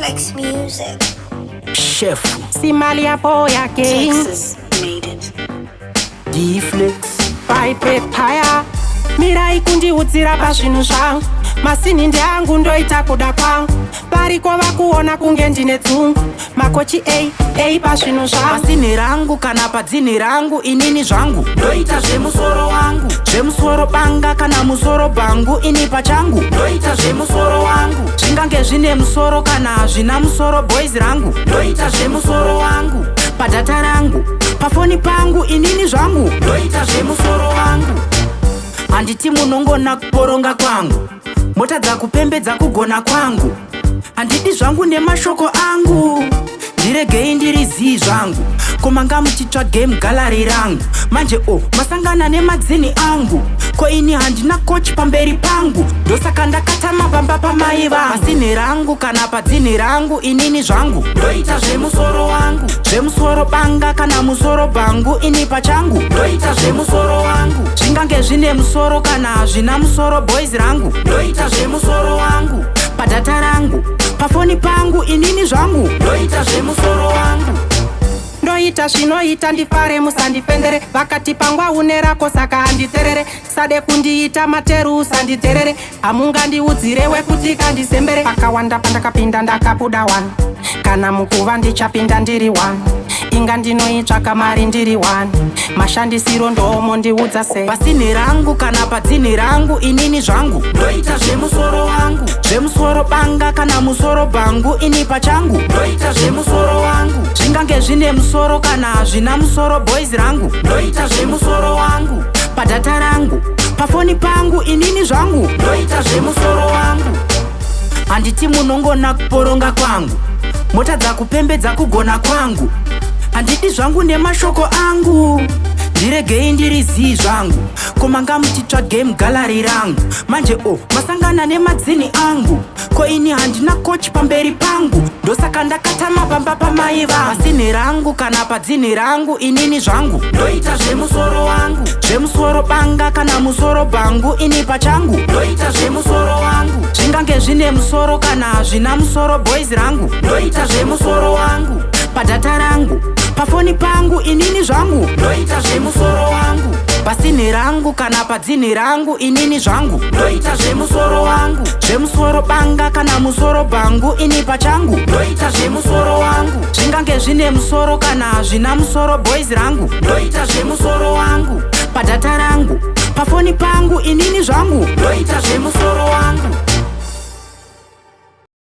Cymplex music. Chef Simalia boya king Texas made it. D Flexx Pipe paya Mirai kundiudzira pazvinhu zvangu masini ndeangu ndoita kuda kwangu variko vakuona kunge ndine dzungu makochi a pazvinhu zvangu pasine rangu kana padzine rangu inini zvangu ndoita zvemusoro wangu zvemusoro banga kana musoro bangu ini pachangu ndoita zvemusoro wangu zvingange zvine musoro kana hazvina musoro boys rangu ndoita zvemusoro wangu padhata rangu pafoni pangu inini zvangu ndoita zvemusoro wangu handiti munongona kuporonga kwangu mota dzakupembedza kugona kwangu handidi zvangu nemashoko angu ndiregei ndiri zii zvangu komanga muchitsva game gallery rangu manje masangana nemadzini angu ko ini handina kochi pamberi pangu ndosaka ndakatama pamba pamai vangu pasine rangu kana padzine rangu inini zvangu ndoita zvemusoro wangu zvemusoro banga kana musoro bangu ini pachangu ndoita zvemusoro wangu zvingange zvine musoro kana hazvina musoro boys rangu ndoita zvemusoro wangu padhata rangu pafoni pangu inini zvangu ndoita zvemusoro wangu ndoita zvinoita ndifare musandifendere vakati pangwa une rako saka handiterere sade kundiita materu usanditerere hamungandiudzirewe kuti kandisembere pakawanda pandakapinda ndakabuda 1 kana mukuva ndichapinda ndiri 1 inga ndinoitsvaka mari ndiri 1 mashandisiro ndomo ndiudza sei pasine rangu kana padzine rangu inini zvangu ndoita zvemusoro wangu zvemusoro banga kana musoro bangu ini pachangu ndoita zvemusoro wangu zvingange zvine musoro kana hazvina musoro boys rangu ndoita zvemusoro wangu padhata rangu pafoni pangu inini zvangu ndoita zvemusoro wangu handiti munongona kuporonga kwangu mota dzakupembedza kugona kwangu handidi zvangu nemashoko angu ndiregei ndiri zii zvangu komanga muchitsva game gallery rangu manje masangana nemadzini angu ko ini handina kochi pamberi pangu ndosaka ndakatama pamba pamai vangu pasine rangu kana padzine rangu inini zvangu ndoita zvemusoro wangu zvemusoro banga kana musoro bangu ini pachangu ndoita zvemusoro wangu zvingange zvine musoro kana hazvina musoro boys rangu ndoita zvemusoro wangu padhata rangu pafoni pangu inini zvangu ndoita zvemusoro wangu pasine rangu kana padzine rangu inini zvangu ndoita zvemusoro wangu zvemusoro banga kana musoro bangu ini pachangu ndoita zvemusoro wangu zvingange zvine musoro kana hazvina musoro boys rangu ndoita zvemusoro wangu padhata rangu pafoni pangu inini zvangu ndoita zvemusoro wangu